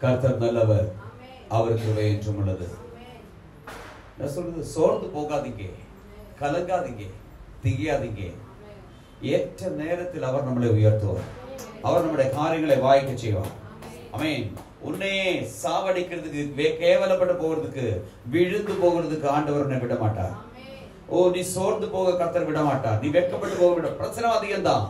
கர்த்தர் நல்லவர், அவர் கிருபை என்றும் உள்ளது. நான் சொல்றது, சோர்ந்து போகாதீங்க, கலங்காதீங்க, திகையாதீங்க. ஏற்ற நேரத்தில் அவர் நம்மளை உயர்த்துவார். அவர் நம்முடைய காரியங்களை வாய்க்க செய்வார். ஆமென். உன்னையே சாவடிக்கிறதுக்கு, கேவலப்பட்டு போகிறதுக்கு, விழுந்து போகிறதுக்கு ஆண்டவர் உன்னை விட மாட்டார். நீ சோர்ந்து போக கர்த்தர் விட மாட்டார். நீ வெட்கப்பட்டு போக விட. பிரச்சனை அதிகம் தான்.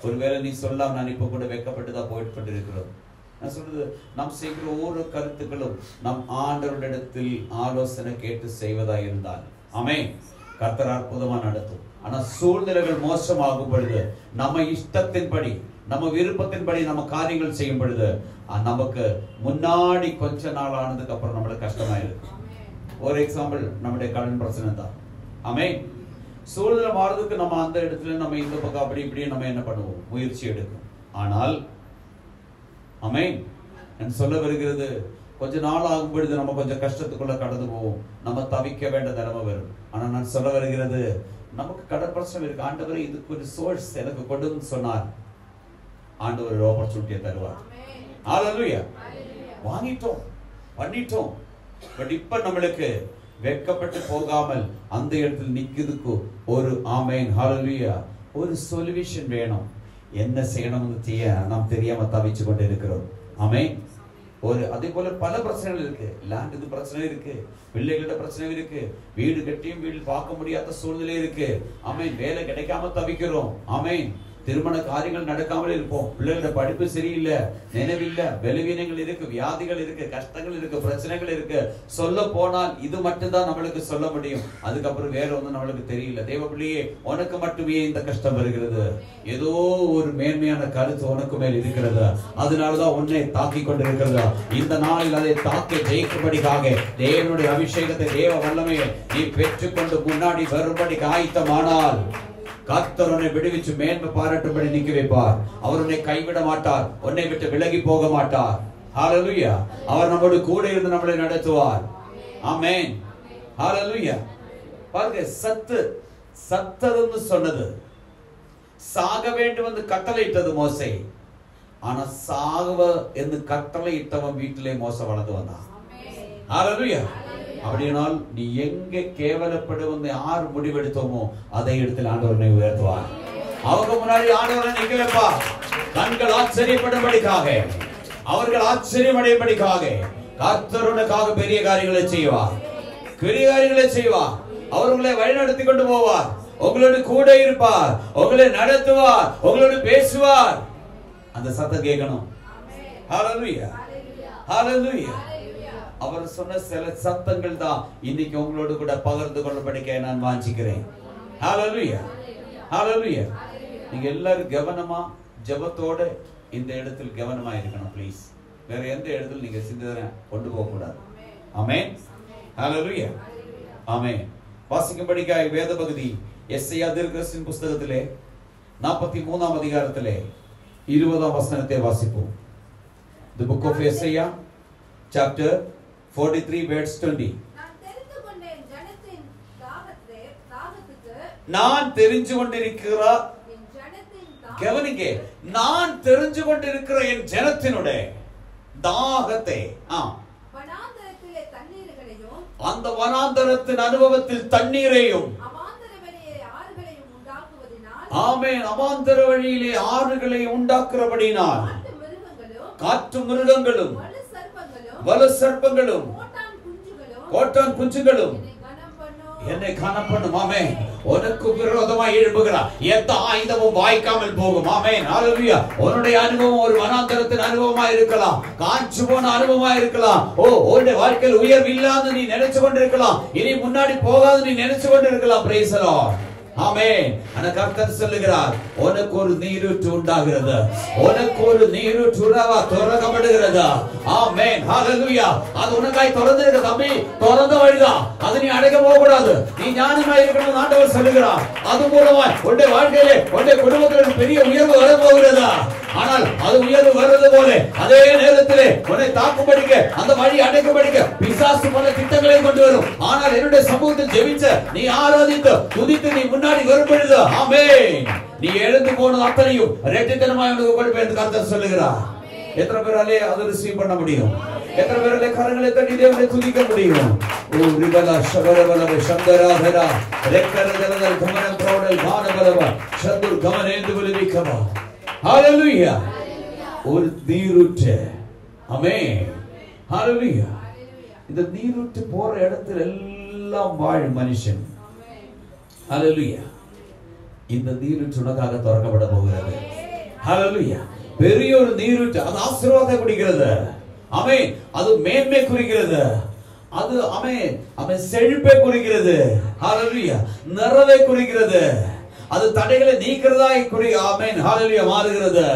ஒருவேளை நீ சொல்லாம், நான் இப்ப கூட வெட்கப்பட்டு தான் போயிட்டு கொண்டிருக்கிறோம். நான் சொல்றது, நாம் செய்கிற ஒவ்வொரு கருத்துக்களும் நம் ஆண்டவரிடத்தில் ஆலோசனை கேட்டு செய்வதா இருந்தால் ஆமென், கர்த்தர் அற்புதமா நடத்தும். ஆனா சூழ்நிலைகள் மோசமாகும் பொழுது, நம்ம இஷ்டத்தின்படி, நம்ம விருப்பத்தின்படி நம்ம காரியங்கள் செய்யும் பொழுது, நமக்கு முன்னாடி கொஞ்ச நாள் ஆனதுக்கு அப்புறம் நம்மளுக்கு கஷ்டமாயிருக்கு. ஒரு எக்ஸாம்பிள், நம்முடைய கடன் பிரச்சனை தான். ஆமென். சூழ்நிலை மாறுறதுக்கு நம்ம அந்த இடத்துல நம்ம இந்த பக்கம் அப்படி இப்படி நம்ம என்ன பண்ணுவோம், முயற்சி எடுக்கும். ஆனால் ஆமென், நான் சொல்ல வருகிறது, கொஞ்ச நாள் ஆகும் பொழுது நம்ம கொஞ்சம் கஷ்டத்துக்குள்ள கடந்து போவோம், நம்ம தவிக்க வேண்டிய நிலைமை வரும். ஆனா நான் சொல்ல வருகிறது, நமக்கு கடன் பிரச்சனை இருக்கு, ஆண்டவரே இதுக்கு ஒரு சோர்ஸ் எனக்கு கொடுன்னு சொன்னார், ஆண்டவர் ஒரு ஆப்பர்ச்சுனிட்டியை தருவார். ஹalleluya. வாங்கிட்டோம், பண்ணிட்டோம். பட் இப்ப நம்மளுக்கு வெட்கப்பட்டு போகாமல் அந்த இடத்துல நிக்கிறதுக்கு ஒரு ஆமென் ஹalleluya ஒரு சொல்யூஷன் வேணும். என்ன செய்யணும்னு நாம் தெரியாம தவிச்சு கொண்டு இருக்கிறோம். ஆமென். ஒரு அதே போல பல பிரச்சனைகள் இருக்கு. லேண்ட் இது பிரச்சனை இருக்கு, பிள்ளைகளோட பிரச்சனை இருக்கு, வீடு கட்டியும் வீடு பார்க்க முடியாத சூழ்நிலை இருக்கு. ஆமென். வேலை கிடைக்காம தவிக்கிறோம். ஆமென். திருமண காரியங்கள் நடக்காமல் இருப்போம். பிள்ளைகளோட படிப்பு சரியில்லை, நினைவில்லை, பலவீனங்கள் இருக்கு, வியாதிகள் இருக்கு, கஷ்டங்கள் இருக்கு, பிரச்சனைகள் இருக்கு. சொல்ல போனால் இது மட்டும்தான் நம்மளுக்கு சொல்ல முடியும். அதுக்கப்புறம் வேற ஒன்றும் நம்மளுக்கு தெரியல. தேவ பிள்ளையே, உனக்கு மட்டுமே இந்த கஷ்டம் வருகிறது. ஏதோ ஒரு மேன்மையான கருத்து உனக்கு மேல் இருக்கிறது. அதனாலதான் உன்னை தாக்கி கொண்டிருக்கிறது. இந்த நாளில் அதை தாக்கி ஜெயிக்கும்படிக்காக தேவனுடைய அபிஷேகத்தை, தேவ வல்லமையை நீ பெற்றுக்கொண்டு முன்னாடி வரும்படி ஆயத்தமானால் கர்த்தர் உன்னை விடுவிச்சு மேன்மை பாராட்டும்படி நிக்க வைப்பார். அவர் உன்னை கைவிட மாட்டார், உன்னை விட்டு விலகி போக மாட்டார். ஹalleluya. அவர் நம்மோடு கூட இருந்து நம்மளை நடத்துவார். ஆமென். ஹalleluya. பாருங்க, சத்ததுன்னு சொன்னது, சாக வேண்டும் என்று கட்டளையிட்டது மோசே. ஆனா சாகவ என்று கட்டளையிட்டவன் வீட்டிலே மோசே வளர்ந்து வந்தான். ஹalleluya. அப்படினால் நீ எங்க கேவலப்படுவது யார் முடிவெடுத்தோமோ அதை இடத்தில் ஆண்டவரை உயர்த்துவார். அவங்க முன்னாடி ஆண்டவரை நிக்க வைப்பார். கண்கள் ஆச்சரியப்படும்படிக்காக, அவர்கள் ஆச்சரியமடையும்படிக்காக கர்த்தருக்காக பெரிய காரியங்களை செய்வார். பெரிய காரியங்களை செய்வார். அவர் உங்களை வழிநடத்தி கொண்டு போவார். உங்களோடு கூட இருப்பார், உங்களை நடத்துவார், உங்களோடு பேசுவார். அந்த சத்தம் கேட்கணும். ஹalleluya. ஹalleluya. அவர் சொன்ன சில சத்தங்கள் தான் இன்னைக்கு உங்களோடு கூட பகிர்ந்து கொள்ளபடிக்க நான் வாஞ்சிக்கிறேன். ஹalleluya. ஹalleluya. நீங்க எல்லாரும் கவனமா ஜெபத்தோட இந்த இடத்தில் கவனமா இருக்கணும் ப்ளீஸ். வேற எந்த இடத்துல நீங்க சிந்தனை கொண்டு போக கூடாது. ஆமென். ஹalleluya. ஆமென். வாசிக்கும்படிக்காய் வேத பகுதி எஸ்ஐயா தீர்க்கதரிசியின் புத்தகத்திலே 43ஆம் அதிகாரத்திலே 20ஆம் வசனத்தை வாசிப்போம். The book of Isaiah chapter 43 verse 20. நான் தெரிந்து கொண்டிருக்கிற கவனிங்க, நான் தெரிந்து கொண்டிருக்கிற என் ஜனத்தினுடைய தாகத்தை, அந்த வனாந்தரத்தின் அனுபவத்தில் தண்ணீரையும், ஆமென், அவாந்தர வழியிலே ஆறுகளை உண்டாக்குறபடினால் காற்று மிருகங்களும் வல சர்ப்பங்களும் கோட்டான் குஞ்சுகளும் என்னை கனம் பண்ணும். ஆமென். உனக்கு விரோதமாய் எழும்புகிறார் எந்த ஆயுதமும் வாய்க்காமல் போகும். ஆமென். ஹalleluya. உன்னுடைய அனுபவம் ஒரு வனாந்தரத்தின் அனுபவமா இருக்கலாம், காஞ்சு போன அனுபவமா இருக்கலாம். உன்னுடைய வாழ்க்கையில் உயர்வு இல்லாத நீ நினைச்சு கொண்டிருக்கலாம், இனி முன்னாடி போகாத நீ நினைச்சு கொண்டிருக்கலாம். Praise the Lord. ஆமென். ஆனா கர்த்தர் சொல்லுகிறார், உனக்கு ஒரு நீரூற்று உண்டாகிறது, உனக்கு ஒரு நீரூற்று திறக்கப்படுகிறது. ஆமென். ஹalleluya. அது உனக்காய் திறந்திருக்கு தம்பி, திறந்த வழிதான். அது நீ அடைக்க போக கூடாது. நீ ஞானமா இருக்கணும் ஆண்டவர் சொல்லுகிறார். அது மூலமா உன்னுடைய வாழ்க்கையிலே, உன்னுடைய குடும்பத்தில் பெரிய உயர்வு வர போகிறது. ஆனால் அது உயர்வு வருவது போல அதே நேரத்திலே உன்னை தாக்கும்படிக்க, அந்த வழி அடைக்கும்படிக்க பிசாசு பல திட்டங்களை கொண்டு வரும். ஆனால் என்னுடைய சமூகத்தில் ஜெபிச்ச நீ ஆராதித்து துதித்து நீ முன்னாடி வரும் பொழுது, ஆமென், நீ எழுந்து போனது அத்தனையும் இரட்டித்தனமாய் உனக்கு கொடுப்பேன் என்று கர்த்தர் சொல்லுகிறார். எத்தனை பேராலே அதை ரிசீவ் பண்ண முடியும்? எத்தனை பேராலே கரங்களை தட்டி தேவனை துதிக்க முடியும்? ஓ ரிபலா ஷவரவலவ சந்தராதரா ரெக்கரதலதல் கமனம் பிரௌடல் கானவலவ சதுர் கமனேந்து விலுவிக்கவா. ஹalleluya. ஒரு நீரூற்று. ஆமென். ஹalleluya. இந்த நீரூற்று போற இடத்துல எல்லாம் வாழும் மனுஷன். ஹalleluya. இந்த நீரூற்று உனக்காக திறக்கப்பட போகிறது. ஹalleluya. பெரிய ஒரு நீரூற்று, அது ஆசீர்வாதத்தை குறிக்கிறது. ஆமென். அது மேன்மை குறிக்கிறது. அது ஆமென் ஆமென் செழிப்பை குறிக்கிறது. ஹalleluya. நிறைவை குறிக்கிறது. அது தடைகளை நீக்கிறதாய் ஆமென் ஹalleluya மாறுகிறது.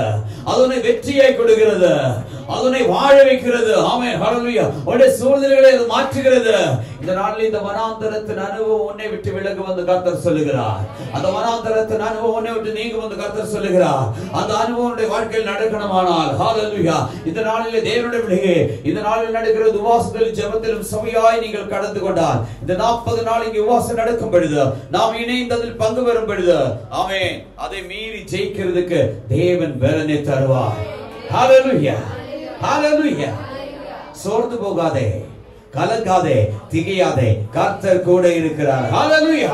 அது உன்னை வெற்றியை கொடுக்கிறது. அது உன்னை வாழ வைக்கிறது. ஆமென் ஹalleluya. உன்னுடைய சூழ்நிலைகளை அது மாற்றுகிறது. இந்த நாளில் இந்த வனாந்தரத்தின் அனுபவம் உன்னை விட்டு விலகு வந்து கர்த்தர் சொல்லுகிறார். அந்த வனாந்தரத்தின் அனுபவம் உன்னை விட்டு நீங்க வந்து கர்த்தர் சொல்லுகிறார். அந்த அனுபவம் உன்னுடைய வாழ்க்கையில் நடக்கணுமானால் ஹalleluya இந்த நாளிலே தேவனுடைய பிள்ளையே, இந்த நாளில் நடக்கிற உபவாசத்திலும் ஜெபத்திலும் சமயாய் நீங்கள் கடந்து கொண்டால், இந்த 40 நாள் இங்கே உபவாசம் நடக்கும் பொழுது, நாம் இணைந்ததில் பங்கு பெறும் பொழுது, ஆமென் அதை மீறி ஜெயிக்கிறதுக்கு தேவன் பலனை தருவார். ஹalleluya ஹalleluya. சோர்ந்து போகாதே, கலங்காதே, திகையாதே, கர்த்தர் கூட இருக்கிறார். ஹalleluya.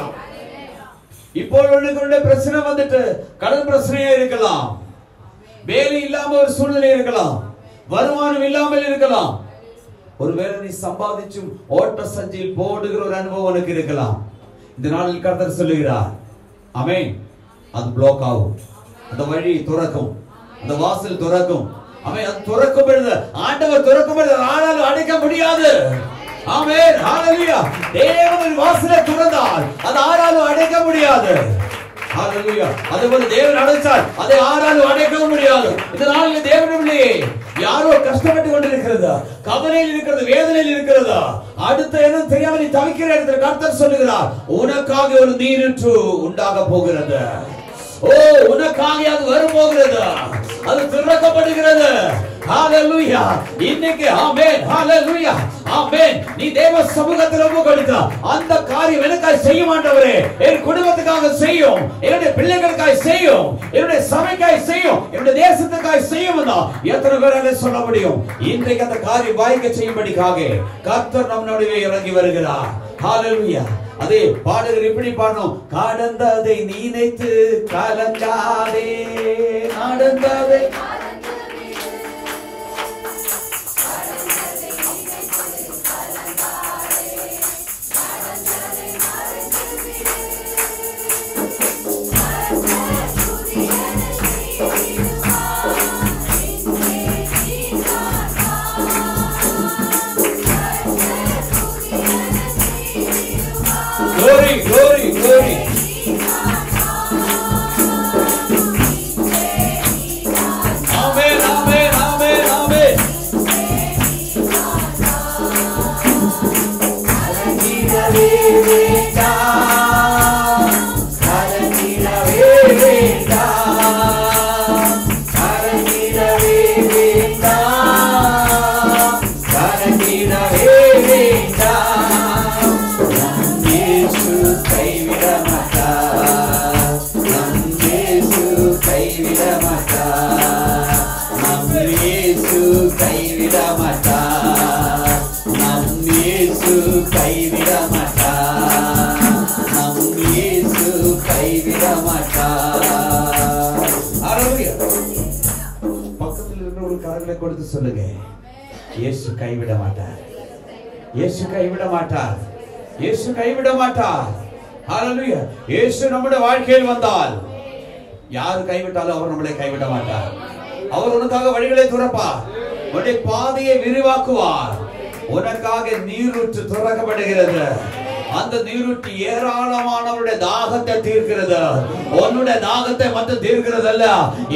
இப்போ உங்களுடைய பிரச்சனை வந்துட்டு கடன் பிரச்சனையா இருக்கலாம், வேலை இல்லாம ஒரு சூழ்நிலை இருக்கலாம், வருமானம் இல்லாமல் இருக்கலாம், ஒருவேளை நீ சம்பாதிச்சும் ஓட்ட சஞ்சில் போடுகிற ஒரு அனுபவம் உனக்கு இருக்கலாம். இந்த நாளில் கர்த்தர் சொல்லுகிறார், ஆமென் அது பிளாக் ஆகும், அந்த வழி துறக்கும், அந்த வாசல் துறக்கும். ஆமென் அது துறக்கும் பொழுது, ஆண்டவர் துறக்கும் பொழுது ஆனாலும் அடைக்க முடியாது. ஆமென் ஹalleluya. தேவன் வாசலை துறந்தால் அது ஆனாலும் அடைக்க முடியாது. ஹalleluya. அதுபோல தேவன் அடைச்சால் அதை ஆனாலும் அடைக்க முடியாது. இதனால தேவனுடைய யாரோ கஷ்டப்பட்டு கொண்டிருக்கிறதா, கவலையில் இருக்கிறது, வேதனையில் இருக்கிறதா, அடுத்த என்ன தெரியாம நீ தவிக்கிற இடத்துல கர்த்தர் சொல்லுகிறார், உனக்காக ஒரு நீரூற்று உண்டாக போகிறது. ஓ உனக்காக அது வரும் போகிறது, அது திறக்கப்படுகிறது. ஹalleluya. இன்னைக்கு ஆமென் ஹalleluya ஆமென் நீ தேவ சமூகத்தில் ஒப்பு கொடுத்தா அந்த காரியம் எனக்காக செய்யும் ஆண்டவரே, என் குடும்பத்துக்காக செய்யும், என்னுடைய பிள்ளைகளுக்காக செய்யும், என்னுடைய சபைக்காக செய்யும், என்னுடைய தேசத்துக்காக செய்யும். எத்தனை பேரால சொல்ல முடியும்? இன்றைக்கு அந்த காரியம் வாய்க்க செய்யும்படிக்காக கர்த்தர் நம்முடைய இறங்கி வருகிறார். ஹalleluya. அதே பாடகர் இப்படி பாடணும், கடந்ததை நினைத்து கலங்காதே, நடந்ததை glory, glory, glory. Amen, amen, amen, amen. கொடுத்து சொல்லுங்க, இயேசு கைவிட மாட்டார், இயேசு கைவிட மாட்டார், இயேசு கைவிட மாட்டார். ஹalleluya. இயேசு நம்முடைய வாழ்க்கையில் வந்தால் யாரு கைவிட்டாலும் அவர் நம்மளை கைவிட மாட்டார். அவர் உனக்காக வழிகளை துறப்பார், உன்னுடைய பாதையை விரிவாக்குவார். உனக்காக நீரூற்று துறக்கப்படுகிறது. அந்த நீரூற்று ஏராளமானவருடைய தாகத்தை தீர்க்கிறது. உன்னுடைய தாகத்தை மட்டும் தீர்க்கிறது அல்ல,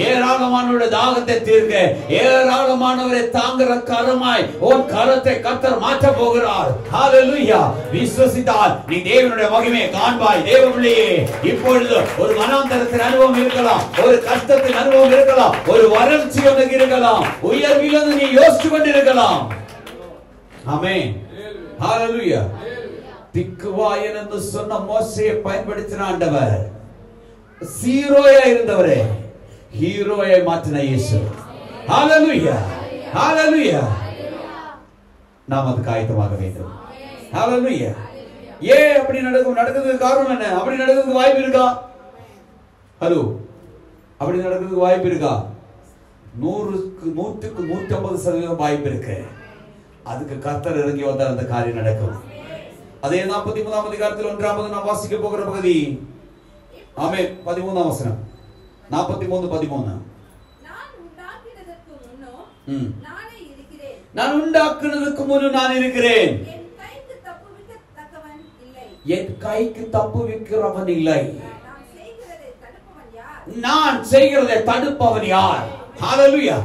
ஏராளமானவருடைய தாகத்தை தீர்க்க ஏராளமானவரை தாங்குற கரமாய் உன் கரத்தை கர்த்தர் மாற்ற போகிறார். ஹalleluya. விசுவசித்தால் நீ தேவனுடைய மகிமையை காண்பாய். தேவபிள்ளையே, இப்பொழுது ஒரு வனாந்தரத்தின் அனுபவம் இருக்கலாம், ஒரு கஷ்டத்தின் அனுபவம் இருக்கலாம், ஒரு வறட்சி உனக்கு இருக்கலாம், உயர்வில் நீ யோசிச்சு கொண்டிருக்கலாம். ஆமென் ஹalleluya. திக்குவாயன் என்று சொன்ன மோசேயை பயன்படுத்தின ஆண்டவர், ஜீரோயா இருந்தவரே ஹீரோயை மாற்றின இயேசு. ஹalleluya. ஹalleluya. நாம் அதுக்கு ஆயத்தமாக வேண்டும். ஹalleluya. ஏன் அப்படி நடக்கிறதுக்கு காரணம் என்ன? அப்படி நடக்கிறதுக்கு வாய்ப்பு இருக்கா? ஹலோ, அப்படி நடக்கிறதுக்கு வாய்ப்பு இருக்கா? 100க்கு 150% வாய்ப்பு இருக்கு. அதுக்கு கர்த்தர் இறங்கி வந்தால் அந்த காரியம் நடக்கும். அதே 43ஆம் அதிகாரத்தில் 1 நாம் வாசிக்க போகிற பகுதி. ஆமென். 13ஆம் வசனம். 43:13. நான் உண்டாக்குனதுக்கு முன்னு நான் இருக்கிறேன். என் கைக்கு தப்புவிக்கிறவன் இல்லை. நான் செய்கிறதை தடுப்பவன் யார்? ஹalleluya.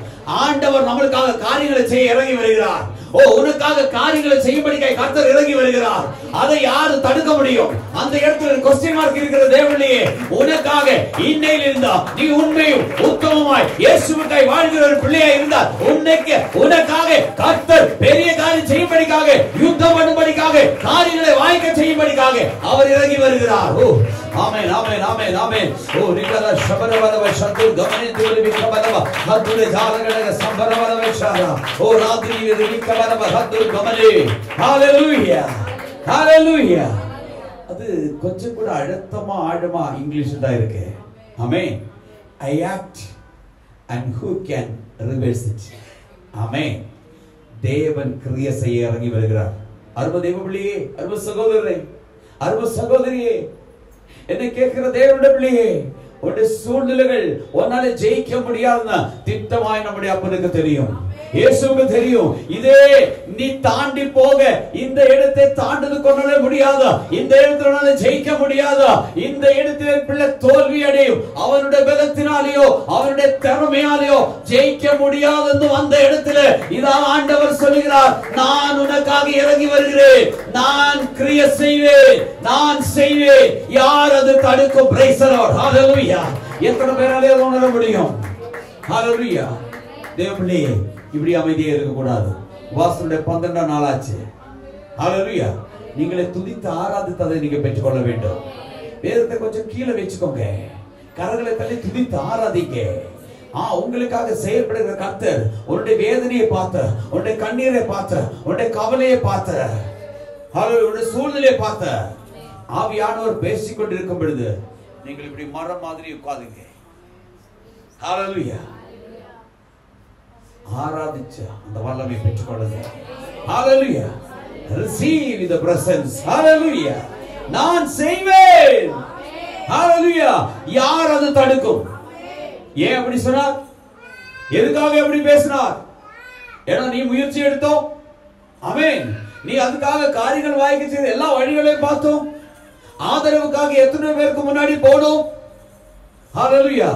ஆண்டவர் நமக்காக காரியங்களை செய்ய இறங்கி வருகிறார். ஓ, உனக்காக காரியங்களை செய்யும்படியாய் கர்த்தர் இறங்கி வருகிறார். அதை யாரு தடுக்க முடியும்? அந்த இடத்துல क्वेश्चन மார்க் இருக்கிற தேவனே, உனக்காக இன்னையில இருந்தா நீ உண்மையும் உத்தமமாய் இயேசுவுக்காய் வாழ்கிற ஒரு பிள்ளையாய் இருந்தா உனக்காக கர்த்தர் பெரிய காரியம் செய்யும்படிக்காக, யுத்தம் பண்ணும்படிக்காக, காரியங்களை வாய்க்க செய்யும்படிக்காக அவர் இறங்கி வருகிறார். ஓ, ஆமென், ஆமென், ஆமென், ஆமென். ஓ, ரிகத ஷபரவரவ ஷந்து கமனே துரி விக்கமதவ ஹத்துலே ஜாலகட சம்பரவரவ ஷாரா. ஓ, ராத்திரியிலே விக்கமதவ ஹத்து கமனே. ஹalleluya, ஹalleluya. அது கொஞ்சம் கூட அழுத்தமா ஆழமா இங்கிலீஷ் தான் இருக்கு. ஆமென். I act and who can reverse it. ஆமென். தேவன் கிரியை செய்ய இறங்கி வருகிறார். அருமை தேவபிள்ளையே, அருமை சகோதரரே, அருமை சகோதரியே, என்னை கேட்கிற தேவனுடைய பிள்ளையே, உன்னுடைய சூழ்நிலைகள் உன்னால ஜெயிக்க முடியாதுன்னா திட்டமாய் நம்முடைய அப்பனுக்கு தெரியும், இயேசுவுக்கு தெரியும். இதே நீ தாண்டி போக இந்த இடத்தை தாண்டது கொண்டாலே முடியாதா? இந்த இடத்துல ஜெயிக்க முடியாதா? இந்த இடத்திலே பிள்ளை தோல்வி அடையும். அவனுடைய பலத்தினாலேயோ அவனுடைய திறமையாலேயோ ஜெயிக்க முடியாது. அந்த இடத்துல இதான் ஆண்டவர் சொல்லுகிறார், நான் உனக்காக இறங்கி வருகிறேன், நான் கிரியை செய்வேன், நான் செய்வேன். யார் அது தடுக்கும்? Praise the Lord. ஹalleluya. எத்தனை பேராலே அதை உணர முடியும்? ஹalleluya. தேவனே, இப்படி அமைதியே இருக்க கூடாது. வாசனுடைய 12ஆம் நாளாச்சு. ஹalleluya. நீங்களே துதித்து ஆராதித்ததை நீங்க பெற்றுக்கொள்ள வேண்டும். வேதத்தை கொஞ்சம் கீழே வச்சுக்கோங்க, கரங்களை தள்ளி துதித்து ஆராதிங்க. உங்களுக்காக செயல்படுகிற கர்த்தர் உன்னுடைய வேதனையை பார்த்த, உன்னுடைய கண்ணீரை பார்த்த, உன்னுடைய கவலையை பார்த்த, உன்னுடைய சூழ்நிலையை பார்த்த ஆவியானவர் பேசிக் கொண்டிருக்கும் பொழுது நீங்கள் இப்படி மரம் மாதிரி உட்காருங்க. ஹalleluya. ஆராதிச்ச அந்த வல்லமை பெற்றுக்கொள்ளுங்க. ஹalleluya. Receive the presence. ஹalleluya. நான் செய்வேன். ஹalleluya. யார் அது தடுக்கும்? ஏன் அப்படி சொன்னார்? எதுக்காக அப்படி பேசினார்? ஏன்னா நீ முயற்சி எடுத்தோம். ஆமென். நீ அதுக்காக காரியங்கள் வாய்க்க செய்த எல்லா வழிகளையும் பார்த்தோம். ஆதரவுக்காக எத்தனை பேருக்கு முன்னாடி போனோம். ஹalleluya.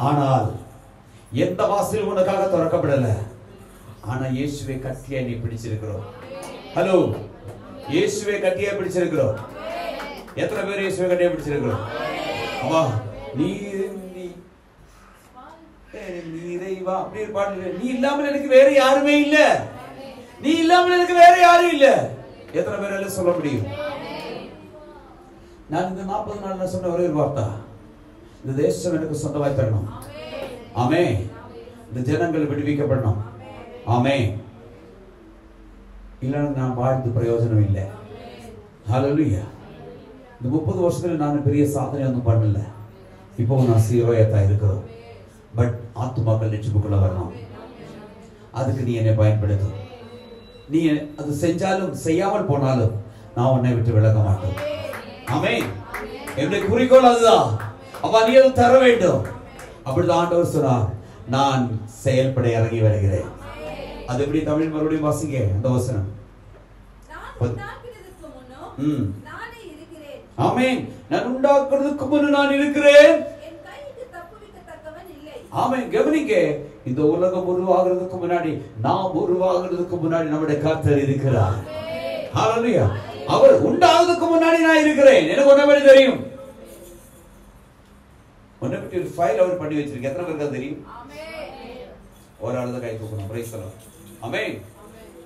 ஆனால் எந்த வாசல் உனக்காக திறக்கப்படல. ஆனா இயேசுவை கட்டியா நீ பிடிச்சிருக்கிறோம். ஹலோ, இயேசுவை கட்டியா பிடிச்சிருக்கிறோம். எத்தனை பேர் இயேசுவை கட்டியா பிடிச்சிருக்கிறோம்? அம்மா, நீரைவா அப்படி பாடல. நீ இல்லாமல் எனக்கு வேற யாருமே இல்ல, நீ இல்லாமல் எனக்கு வேற யாரும் இல்ல. எத்தனை பேரால சொல்ல முடியும்? நான் இந்த 40 நாள் சொன்ன ஒரே வார்த்தை, இந்த தேசம் எனக்கு சொந்தமாய் தரணும். ஆமென். இந்த ஜனங்கள் விடுவிக்கப்படணும். ஆமென். இல்லைன்னா நான் வாழ்ந்து பிரயோஜனம் இல்லை. ஹalleluya. இந்த 30 வருஷத்துல நான் பெரிய சாதனை ஒன்றும் பண்ணல. இப்போ நான் சீரோயத்தா இருக்கிறோம். பட் ஆத்துமாக்கள் நிச்சயமுக்குள்ள வரணும். அதுக்கு நீ என்னை பயன்படுத்து. நீ அது செஞ்சாலும் செய்யாமல் போனாலும் நான் உன்னை விட்டு விலக மாட்டேன். ஆமென். என்னுடைய குறிக்கோள் அதுதான். அப்ப நீ அதை தர வேண்டும். அப்படிதான் ஆண்டவர் சொன்னார், நான் செயல்பட இறங்கி வருகிறேன். அது எப்படி? தமிழ் மறுபடியும் வாசிங்க அந்த வசனம். ஆமென். நான் உண்டாக்குறதுக்கு முன்னு நான் இருக்கிறேன். ஆமென். கவனிங்க, இந்த உலகம் உருவாகிறதுக்கு முன்னாடி, நாம் உருவாகிறதுக்கு முன்னாடி நம்முடைய கர்த்தர் இருக்கிறார். ஹalleluya. அவர் உண்டாகிறதுக்கு முன்னாடி நான் இருக்கிறேன். எனக்கு ஒண்ணே பத்தி தெரியும். ஒண்ணே பத்தி ஒரு ஃபைல் அவர் பண்ணி வச்சிருக்க. எத்தனை பேருக்கு தெரியும்? ஒரு ஆளு தான் கை தூக்கணும். Praise the Lord. ஆமென்.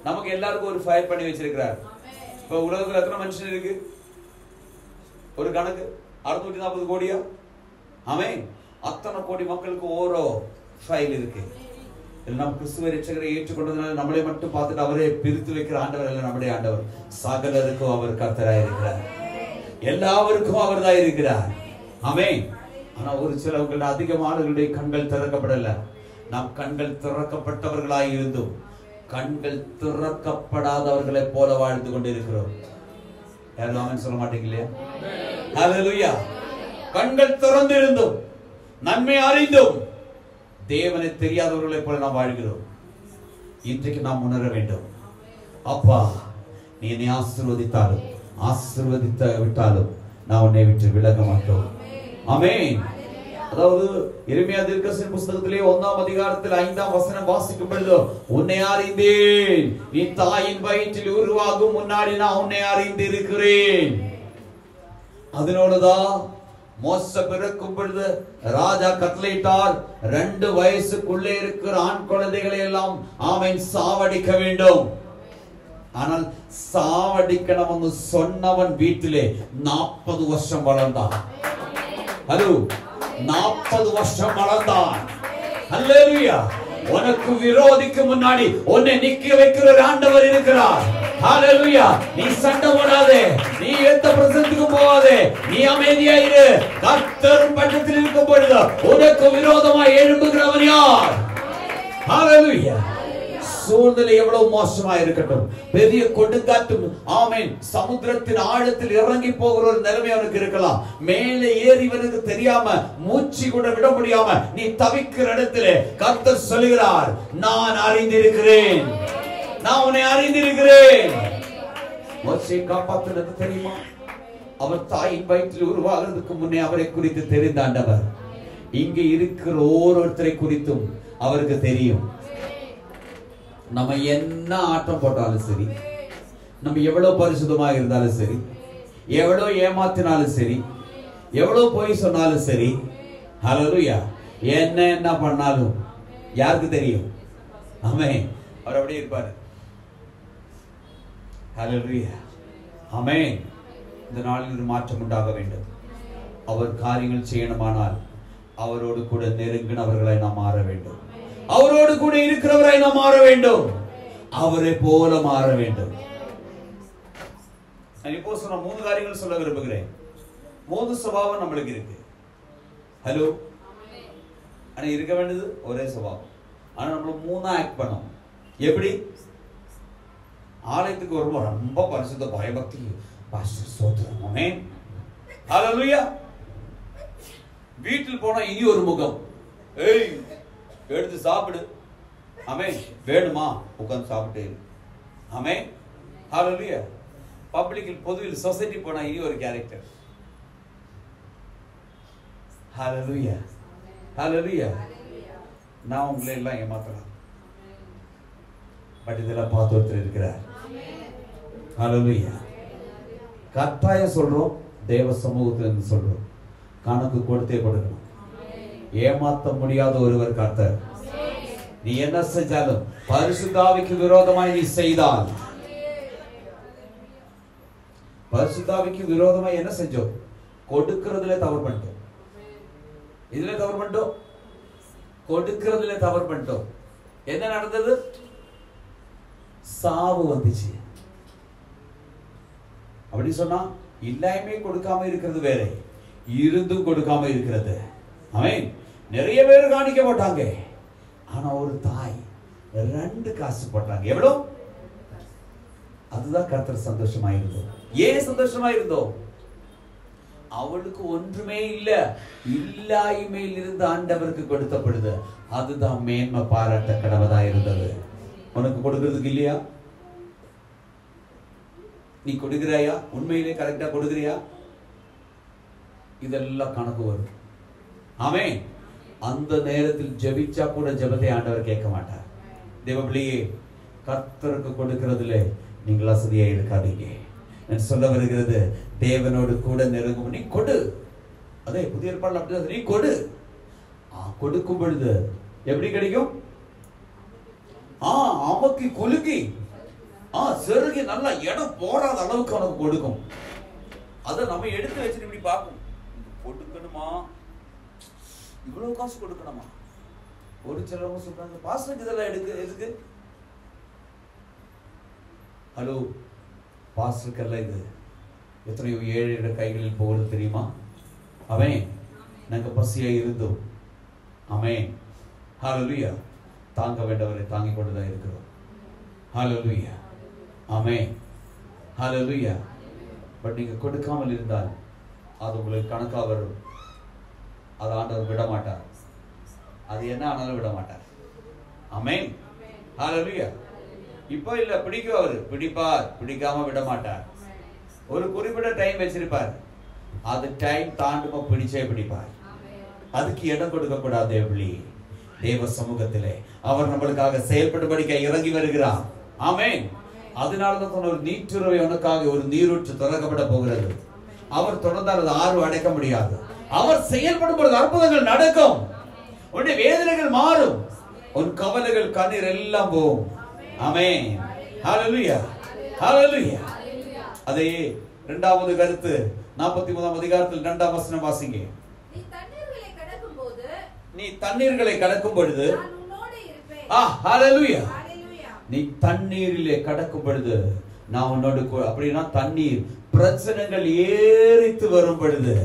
நமக்கு எல்லாருக்கும் ஒரு ஃபைல் பண்ணி வச்சிருக்கிறார். இப்ப உலகத்துல எத்தனை மனுஷன் இருக்கு? ஒரு கணக்கு 640 கோடியா? ஆமென். அத்தனை கோடி மக்களுக்கு ஓரோ ஃபைல் இருக்கு. நாம் கிறிஸ்துவ ரட்சகரை ஏற்றுக்கொண்டதுனால நம்மளை மட்டும் பார்த்துட்டு அவரே பிரித்து வைக்கிற ஆண்டவர் அல்ல நம்முடைய ஆண்டவர். சகலருக்கும் அவர் கர்த்தராய் இருக்கிறார், எல்லாருக்கும் அவர் தான் இருக்கிறார். ஆமென். ஆனா ஒரு சிலவர்கள் அதிகமானவர்களுடைய கண்கள் திறக்கப்படல. நாம் கண்கள் திறக்கப்பட்டவர்களாய் இருந்தும் கண்கள் திறக்கப்படாதவர்களை போல வாழ்ந்து கொண்டிருக்கிறோம். யாரும் ஆமென் சொல்ல மாட்டீங்க இல்லையா? ஹல்லேலூயா. கண்கள் திறந்திருந்தும் நன்மை அறிந்தும் தேவனை தெரியாதவர்களை போல நாம் வாழ்கிறோம். இன்றைக்கு நாம் உணர வேண்டும், அப்பா நீ என்னை ஆசீர்வதித்தாலும் ஆசீர்வதித்து விட்டாலும் நான் உன்னை விட்டு விலக மாட்டோம். ஆமென். அதாவது எரேமியா தீர்க்கதரிசி புத்தகத்திலே 1ஆம் அதிகாரத்தில் 5ஆம் வசனம் வாசிக்கும் பொழுது, உன்னை அறிந்தேன், நீ தாயின் வயிற்றில் உருவாகும் முன்னாடி நான் உன்னை அறிந்திருக்கிறேன். அதனோடுதான் மோசே பிறக்கும் பொழுது ராஜா கட்டளையிட்டார், 2 வயசுக்குள்ளே இருக்கிற ஆண் குழந்தைகளை எல்லாம் ஆமென் சாவடிக்க வேண்டும். ஆனால் சாவடிக்கணும் சொன்னவன் வீட்டிலே 40 வருஷம் வளர்ந்தான். ஹலோ, 40 வருஷம் வளர்ந்தான். ஹல்லேலூயா. உனக்கு விரோதிக்கு முன்னாடி உன்னை நிக்க வைக்கிற ஆண்டவர் இருக்கிறார். ஹல்லேலூயா. நீ சண்டை போடாதே, நீ எந்த பிரசன்னத்துக்கு போகாதே, நீ அமைதியா இரு. கர்த்தர் பட்டத்தில் இருக்கும் பொழுது உனக்கு விரோதமாய் எழும்புகிறவன் யார்? ஹல்லேலூயா. சூழ்நிலை எவ்வளவு மோசமா இருக்கட்டும், பெரிய கொடுங்காற்று ஆமென் சமுத்திரத்தின் ஆழத்தில் இறங்கி போகிற ஒரு நிலைமை அவனுக்கு இருக்கலாம். மேலே ஏறிவனுக்கு தெரியாம மூச்சு கூட விட முடியாம நீ தவிக்கிற இடத்துல கர்த்தர் சொல்கிறார், நான் அறிந்திருக்கிறேன், நான் உன்னை அறிந்திருக்கிறேன். மோசே காப்பாற்றினது தெரியுமா? அவர் தாயின் வயிற்றில் உருவாகிறதுக்கு முன்னே அவரை குறித்து தெரிந்த ஆண்டவர் இங்க இருக்கிற ஒவ்வொருத்தரை குறித்தும் அவருக்கு தெரியும். நம்ம என்ன ஆட்டம் போட்டாலும் சரி, நம்ம எவ்வளவு பரிசுத்தமா இருந்தாலும் சரி, எவ்வளவு ஏமாத்தினாலும் சரி, எவ்வளவு பொய் சொன்னாலும் சரி, ஹல்லேலூயா, என்ன பண்ணாலும் யாருக்கு தெரியும்? ஆமென். அவர் அப்படியே இருப்பாரு. ஹல்லேலூயா. ஆமென். இந்த நாளில் ஒரு மாற்றம் உண்டாக வேண்டும். அவர் காரியங்கள் செய்யணுமானால் அவரோடு கூட நெருங்கினவர்களை நாம் மாற வேண்டும். அவரோடு கூட இருக்கிறவரை நாம் மாற வேண்டும். அவரை போல மாற வேண்டும். நான் இப்போ சொன்ன 3 காரியங்கள் சொல்ல விரும்புகிறேன். 3 சுபாவம் நம்மளுக்கு இருக்கு. ஹலோ, ஆனா இருக்க வேண்டியது ஒரே சுபாவம். ஆனா நம்ம 3 ஆக்ட் பண்ணோம். எப்படி? ஆலயத்துக்கு வரும்போது ரொம்ப பரிசுத்த பயபக்தி, பாஸ்டர் சோத்திரம், ஆமென், ஹல்லேலூயா. வீட்டில் போனா இனி ஒரு முகம், ஏய் எடுத்து சாப்பிடு, ஆமென், வேணுமா உட்கார்ந்து சாப்பிட்டு, ஆமென், ஹல்லேலூயா. பப்ளிக்கில் பொதுவில் சொசைட்டி போனா இனி ஒரு கேரக்டர், ஹல்லேலூயா, ஹல்லேலூயா. நான் உங்களை எல்லாம் ஏமாத்தலாம், பட் இதெல்லாம் பார்த்து ஒருத்தர் இருக்கிறார். ஹல்லேலூயா. கட்டாயம் சொல்றோம், தேவ சமூகத்தில் இருந்து சொல்றோம், கணக்கு கொடுத்தே கொடுக்கணும். ஏமாத்த முடியாத ஒருவர் கர்த்தர். நீ என்ன செஞ்சாலும் பரிசுத்த ஆவிக்கு விரோதமாய் நீ செய்தால், பரிசுத்த ஆவிக்கு விரோதமாய் என்ன செஞ்சோம்? கொடுக்கிறதுல தவறு பண்ணிட்டோம். இதுல தவறு பண்ணிட்டோம், கொடுக்கிறதுல தவறு பண்ணிட்டோம். என்ன நடந்தது? சாவு வந்துச்சு. அப்படி சொன்னா இல்லாமே கொடுக்காம இருக்கிறது வேற, இருந்தும் கொடுக்காம இருக்கிறது. ஆமென். நிறைய பேர் காணிக்க போட்டாங்க, ஆனா ஒரு தாய் 2 காசு போட்டாங்க. எவ்வளவு? அதுதான் கர்த்தர் சந்தோஷமா இருந்தோம். ஏன் சந்தோஷமா இருந்தோம்? அவளுக்கு ஒன்றுமே இல்ல, இல்லாய்மையில் இருந்து ஆண்டவருக்கு கொடுத்தப்படுது. அதுதான் மேன்மை பாராட்ட கடவதா இருந்தது. உனக்கு கொடுக்கிறதுக்கு இல்லையா? நீ கொடுக்கிறாயா? உண்மையிலே கரெக்டா கொடுக்கிறியா? இதெல்லாம் கணக்கு வரும். ஆமென். அந்த நேரத்தில் ஜெபிச்சா கூட ஜெபத்தை ஆண்டவர் கேட்க மாட்டார். தேவபிள்ளையே, கர்த்தருக்கு கொடுக்கிறதுல நீங்கள் அசதியா இருக்காதீங்க. நான் சொல்ல வருகிறது, தேவனோடு கூட நெருங்கும். நீ கொடு. அதே புதிய ஏற்பாடுல அப்படி நீ கொடு. கொடுக்கும் பொழுது எப்படி கிடைக்கும்? அமக்கி குலுக்கி செருகி நல்லா இடம் போடாத அளவுக்கு அவனுக்கு கொடுக்கும். அதை நம்ம எடுத்து வச்சுட்டு இப்படி பார்க்கும், கொடுக்கணுமா, இவ்வளவு காசு கொடுக்கணுமா, ஒரு சிலவங்க சொல்றாங்க, பாஸ்டருக்கு இதெல்லாம் எதுக்கு? ஹலோ, பாஸ்டருக்கெல்லாம் இது எத்தனையோ ஏழை கைகளில் போகிறது தெரியுமா? அவன் நாங்க பசியா இருந்தோம். ஆமென். ஹல்லேலூயா. தாங்க வேண்டவரை தாங்கிக் கொண்டுதான் இருக்கிறோம். ஹல்லேலூயா. ஆமென். ஹல்லேலூயா. பட் நீங்க கொடுக்காமல் இருந்தால் அது உங்களுக்கு கணக்கா வரும். அது ஆண்டவர் விட மாட்டார். அது என்ன ஆனாலும் விட மாட்டார். ஆமென். ஹல்லேலூயா. இப்போ இல்ல, பிடிக்கும், அவரு பிடிப்பார், பிடிக்காம விட மாட்டார். ஒரு குறிப்பிட்ட டைம் வச்சிருப்பார். அது டைம் தாண்டுமா பிடிச்சே பிடிப்பார். அதுக்கு இடம் கொடுக்க கூடாது. எப்படி தேவ சமூகத்திலே அவர் நம்மளுக்காக செயல்படும்படிக்க இறங்கி வருகிறார். ஆமென். அதனாலதான் ஒரு நீற்றுறவை உனக்காக ஒரு நீரூற்று திறக்கப்பட போகிறது. அவர் தொடர்ந்தால் அது ஆறு அடைக்க முடியாது. அவர் செயல்படும் பொழுது அற்புதங்கள் நடக்கும். உன்னுடைய வேதனைகள் மாறும். உன் கவலைகள் கண்ணீர் எல்லாம் போகும். ஆமென். ஹல்லேலூயா. ஹல்லேலூயா. அதே இரண்டாவது கருத்து 43ஆம் அதிகாரத்தில் 2ஆம் வசனம் வாசிங்க. நீ தண்ணீர்களை கடக்கும் பொழுது, ஹல்லேலூயா, நீ தண்ணீரிலே கடக்கும் பொழுது நான் உன்னோடு, அப்படின்னா தண்ணீர் பிரச்சனைகள் ஏறித்து வரும் பொழுது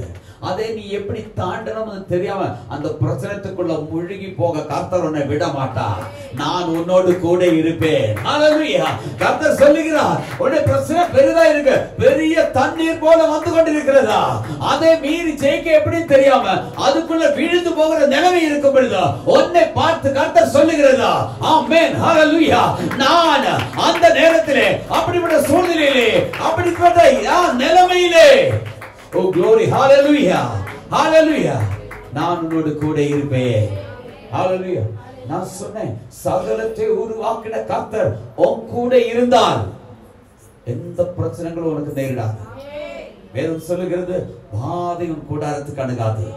அதை நீ எப்படி தாண்டணும் தெரியாம அந்த பிரச்சனைக்குள்ள முழுகி போக கர்த்தர் உன்னை விட மாட்டார். நான் உன்னோடு கூட இருப்பேன். ஹல்லேலூயா. கர்த்தர் சொல்லுகிறார், உன்னுடைய பிரச்சனை பெரிதா இருக்கு, பெரிய தண்ணீர் போல வந்து கொண்டிருக்கிறதா, அதை மீறி ஜெயிக்க எப்படி தெரியாம அதுக்குள்ள விழுந்து போகிற நிலைமை இருக்கும் பொழுது உன்னை பார்த்து கர்த்தர் சொல்லுகிறதா, ஆமென். ஹல்லேலூயா. நான் அந்த நேரத்திலே, அப்படிப்பட்ட சூழ்நிலையிலே, அப்படிப்பட்ட நிலைமையிலே, ஓ glory, hallelujah, hallelujah, நான் உன்னோடு கூட இருப்பேன். hallelujah. நான் சொன்னேன், சகலத்தை உருவாக்கின கர்த்தர் உன் கூட இருந்தால் எந்த பிரச்சனைகளும் உனக்கு நேரிடாது. வேதம் சொல்லுகிறது, வாதை உன் கூடாரத்துக்கு அணுகாது,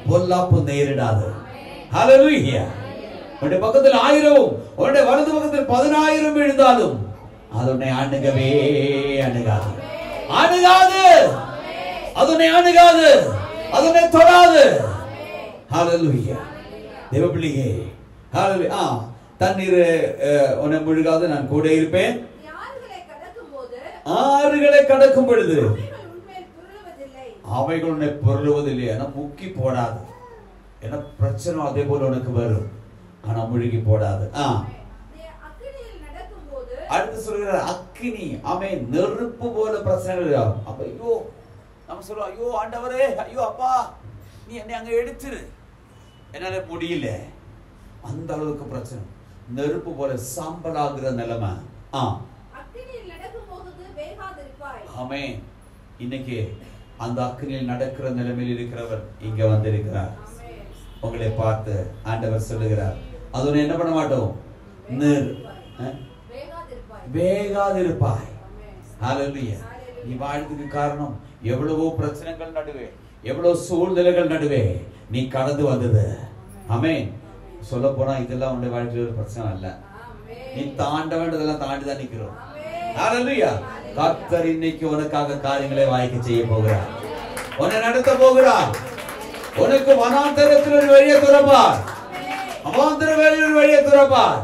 பொல்லாப்பு நேரிடாது. hallelujah. உன்னுடைய பக்கத்தில் 1000, உன்னுடைய வலது பக்கத்தில் 10,000 விழுந்தாலும் அது உன்னை அணுகவே அணுகாது. அணுகாது. அதுனை அணுகாது, அதுனை தொடாது. ஹல்லேலூயா. தேவபிள்ளையே, ஹல்லேலூயா. தண்ணீர் உன்னை முழுகாது, நான் கூட இருப்பேன். ஆறுகளை கடக்கும் பொழுது அவைகள் உன்னை பொருளுவதில்லை. ஆனா முக்கி போடாது. ஏன்னா பிரச்சனை அதே போல உனக்கு வரும், ஆனா முழுகி போடாது. அடுத்து சொல்கிறார், அக்கினி, ஆமென், நெருப்பு போல பிரச்சனைகள். அப்ப ஐயோ, நம்ம சொல்லுவோம், ஐயோ ஆண்டவரே, ஐயோ அப்பா, நீ என்னை அங்க எடுத்துரு, என்னால முடியல. அந்த அளவுக்கு பிரச்சனை, நெருப்பு போல சாம்பலாகிற நிலைமை. ஆமென். இன்னைக்கு அந்த அக்கினியில் நடக்கிற நிலைமையில் இருக்கிறவர் இங்க வந்திருக்கிறார். உங்களை பார்த்து ஆண்டவர் சொல்லுகிறார், அது என்ன பண்ண மாட்டோம், வேகாதிருப்பாய். ஹல்லேலூயா. நீ வாழ்றதுக்கு காரணம் எவ்வளவோ பிரச்சனைகள் நடுவே, எவ்வளவு சூழ்நிலைகள் நடுவே நீ கடந்து வந்தது. ஆமென். சொல்ல போனா இதெல்லாம் உன்னுடைய வாழ்க்கையில் ஒரு பிரச்சனை அல்ல. நீ தாண்ட வேண்டியதெல்லாம் தாண்டிதான் நிக்கிறோம். ஹல்லேலூயா. கர்த்தர் இன்னைக்கு உனக்காக காரியங்களை வாய்க்க செய்ய போகிறார். உன்னை நடத்த போகிறார். உனக்கு வனாந்தரத்தில் ஒரு வழியை துறப்பார். அவாந்தர வேளையில் ஒரு வழியை துறப்பார்.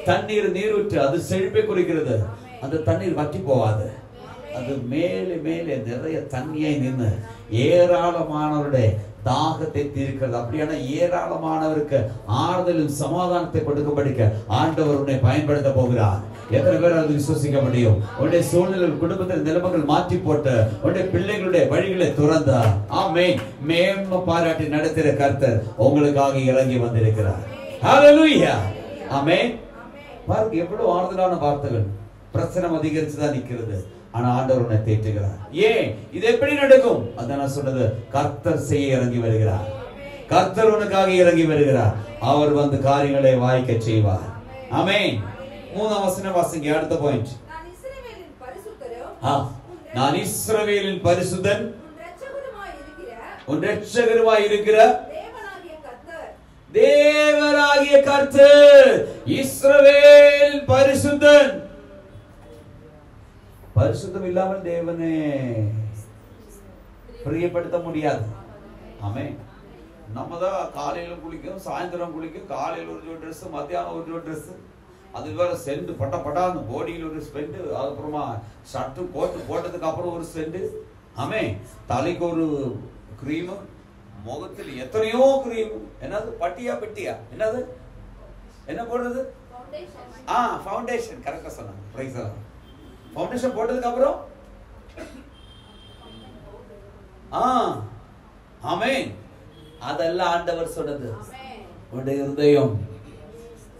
தண்ணீர் நீரூற்று, அது செழிப்பை குறிக்கிறது. அந்த தண்ணீர் வற்றி போவாது. அது மேலே மேலே நிறைய தண்ணியை நின்று ஏராளமானவருடைய தாகத்தை தீர்க்கிறது. அப்படியான ஏராளமானவருக்கு ஆறுதலும் சமாதானத்தை கொடுக்கப்படிக்க ஆண்டவர் உன்னை பயன்படுத்த போகிறார். எத்தனை பேர் அது விசுவசிக்க முடியும்? உன்னுடைய சூழ்நிலை, குடும்பத்தில் நிலைமைகள் மாற்றி போட்டு உன்னுடைய பிள்ளைகளுடைய வழிகளை துறந்த, ஆமென், மேன்மை பாராட்டி நடத்துகிற கர்த்தர் உங்களுக்காக இறங்கி வந்திருக்கிறார். ஹல்லேலூயா. ஆமென். பாருங்க, எவ்வளவு ஆறுதலான வார்த்தைகள். பிரச்சனை அதிகரிச்சுதான் நிக்கிறது, ஆனா ஆண்டவர் உன்னை தேற்றுகிறார். ஏன் இது எப்படி நடக்கும்? அதான் நான் சொன்னது, கர்த்தர் செய்ய இறங்கி வருகிறார். கர்த்தர் உனக்காக இறங்கி வருகிறார். அவர் வந்து காரியங்களை வாய்க்க செய்வார். ஆமென். 3ஆம் வசனம் வாசிங்க. அடுத்த பாயிண்ட். நான் இஸ்ரவேலின் பரிசுத்தன், உன் இரட்சகருமாய் இருக்கிற தேவனாகிய கர்த்தர். இஸ்ரவேல் பரிசுத்தன். பரிசுத்தம் இல்லாமல் தேவனை பிரியப்படுத்த முடியாது. ஆமென். நம்ம தான் காலையில குளிக்கும், சாயந்தரம் குளிக்கும், காலையில் ஒரு ட்ரெஸ், மத்தியானம் ஒரு ட்ரெஸ், அது வேற சென்ட் பட்ட பட்டான்னு பாடியில் ஒரு ஸ்பெண்டு, அதுக்கப்புறமா ஷர்ட்டு கோட்டு போட்டதுக்கு அப்புறம் ஒரு சென்ட். ஆமே, தலைக்கு ஒரு கிரீமு, முகத்தில் எத்தனையோ கிரீம். என்னது பட்டியா பெட்டியா, என்னது என்ன போடுறது? ஃபவுண்டேஷன். கரெக்டா சொன்னாங்க. Price the Lord. ஃபவுண்டேஷன் போட்டதுக்கு அப்புறம் ஆமென். அதெல்லாம் ஆண்டவர் சொன்னது. உன்னுடைய இருதயம்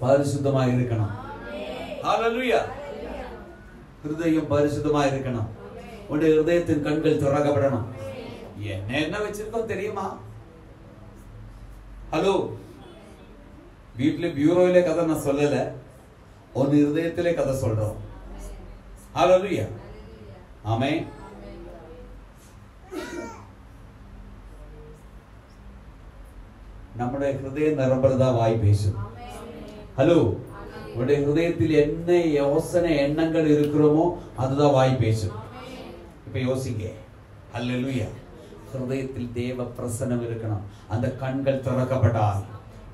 பரிசுத்தமா இருக்கணும். ஹalleluya. இருதயம் பரிசுத்தமா இருக்கணும். உன்னுடைய இருதயத்தின் கண்கள் திறக்கப்படணும். என்ன வச்சிருக்கோம் தெரியுமா? ஹலோ, வீட்டுல பியூரோவிலே கதை நான் சொல்லல, உன் இருதயத்திலே கதை சொல்றோம். ஹalleluya. ஆமென். நம்முடைய ஹிருதயம் நிரம்புறதா வாய் பேசும். ஹலோ, உடைய ஹிருதயத்தில் என்ன யோசனை எண்ணங்கள் இருக்கிறோமோ அதுதான் வாய் பேசும். இப்ப யோசிங்க. ஹல்லேலூயா. ஹிருதயத்தில் தேவ பிரசன்னம் இருக்கணும். அந்த கண்கள் திறக்கப்பட்டால்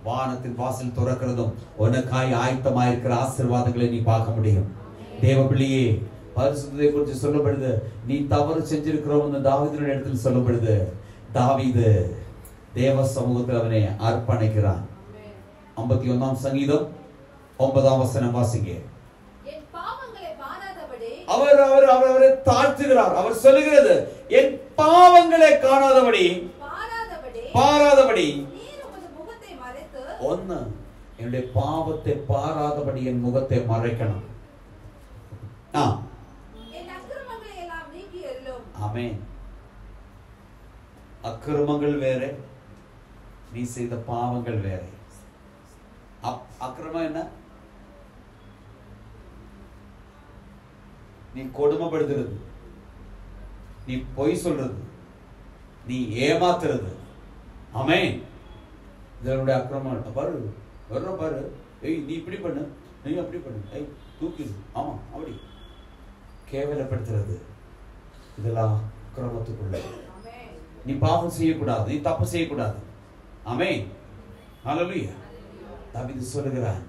வானத்தின் வாசல் திறக்கிறதும் உனக்காய் ஆயத்தமாயிருக்கிற ஆசீர்வாதங்களை நீ பார்க்க முடியும். தேவ பிள்ளையே, பரிசுத்தத்தை குறித்து சொல்லப்படுது. நீ தவறு செஞ்சிருக்கிறோம் தாவீதுடைய இடத்தில் சொல்லப்படுது. தாவீது தேவ சமூகத்தில் அவனை அர்ப்பணிக்கிறான். 51ஆம் சங்கீதம் 9ஆம் வசனம் வாசிங்க. அவர் அவர் அவரை தாழ்த்துகிறார். அவர் சொல்லுகிறது, என் பாவங்களை காணாதபடி பாராதபடி ஒன்னு, என்னுடைய பாவத்தை பாராதபடி என் முகத்தை மறைக்கணும். ஆமென். அக்கிரமங்கள் வேற, நீ செய்த பாவங்கள் வேற. அக்கிரமம் என்ன? நீ கொடுமைப்படுத்துறது, நீ பொய் சொல்றது, நீ ஏமாத்துறது. ஆமென். இதனுடைய அக்கிரமம். பாரு வர்ற பாரு, ஏய் நீ இப்படி பண்ணு, நீ அப்படி பண்ணு, ஏய் தூக்கிடு, ஆமா அப்படி கேவலப்படுத்துறது, இதெல்லாம் அக்கிரமத்துக்குள்ள. நீ பாவம் செய்யக்கூடாது, நீ தப்பு செய்யக்கூடாது. ஆமென். ஹல்லேலூயா. தாவீது சொல்லுகிறான்,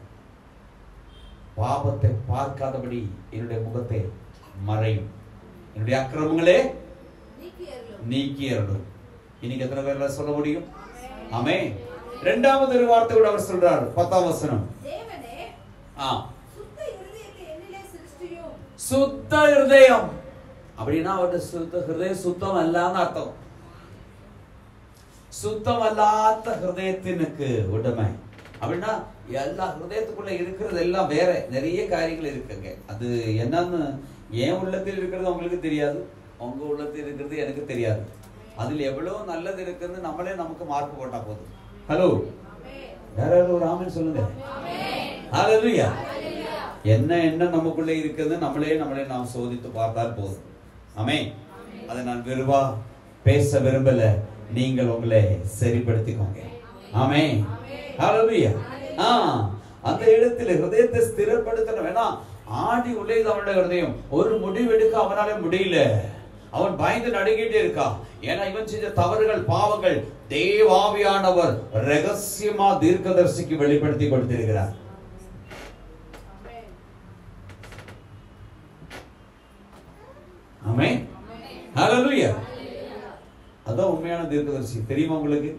பாவத்தை பார்க்காதபடி என்னுடைய முகத்தை மறையும், என்னுடைய அக்கிரமங்களே நீக்கி அருளும். இன்னைக்கு எத்தனை பேர்ல சொல்ல முடியும்? ஆமென். இரண்டாவது ஒரு வார்த்தை கூட அவர் சொல்றார். 10ஆம் வசனம். சுத்த இருதயம் அப்படின்னா அவருடைய சுத்த ஹிருதயம் சுத்தம் அல்லாத அர்த்தம். சுத்தம் அல்லாத ஹிருதயத்தினுக்கு உடமை அப்படின்னா எல்லா ஹிருதயத்துக்குள்ள இருக்கிறது எல்லாம் வேற நிறைய காரியங்கள் இருக்குங்க. அது என்னன்னு என் உள்ளத்தில் இருக்கிறது உங்களுக்கு தெரியாது, உங்க உள்ளத்தில் இருக்கிறது எனக்கு தெரியாது. அதுல எவ்வளவு நல்லது இருக்குன்னு நம்மளே நமக்கு மார்க் போட்டா போதும். ஹலோ, யாராவது ஒரு ஆமென் சொல்லுங்க. ஹல்லேலூயா. என்ன என்ன நமக்குள்ளே இருக்குன்னு நம்மளே நாம் சோதித்து பார்த்தால் போதும். ஆமென். அதை நான் விரும்பா பேச விரும்பல, நீங்கள் உங்களை சரிப்படுத்திக்கோங்க. ஆமென். ஹல்லேலூயா. அந்த இடத்துல ஹிருதயத்தை ஸ்திரப்படுத்தணும். வேணா ஆடி உள்ளது அவனுடைய ஹிருதயம். ஒரு முடிவெடுக்க அவனால முடியல, அவன் பயந்து நடுங்கிட்டே இருக்கா. ஏன்னா இவன் செஞ்ச தவறுகள் பாவங்கள் தேவாவியானவர் ரகசியமா தீர்க்கதரிசிக்கு வெளிப்படுத்தி கொடுத்திருக்கிறார். ஆமென். ஹல்லேலூயா. அதான் உண்மையான தீர்க்கதரிசி. தெரியுமா உங்களுக்கு?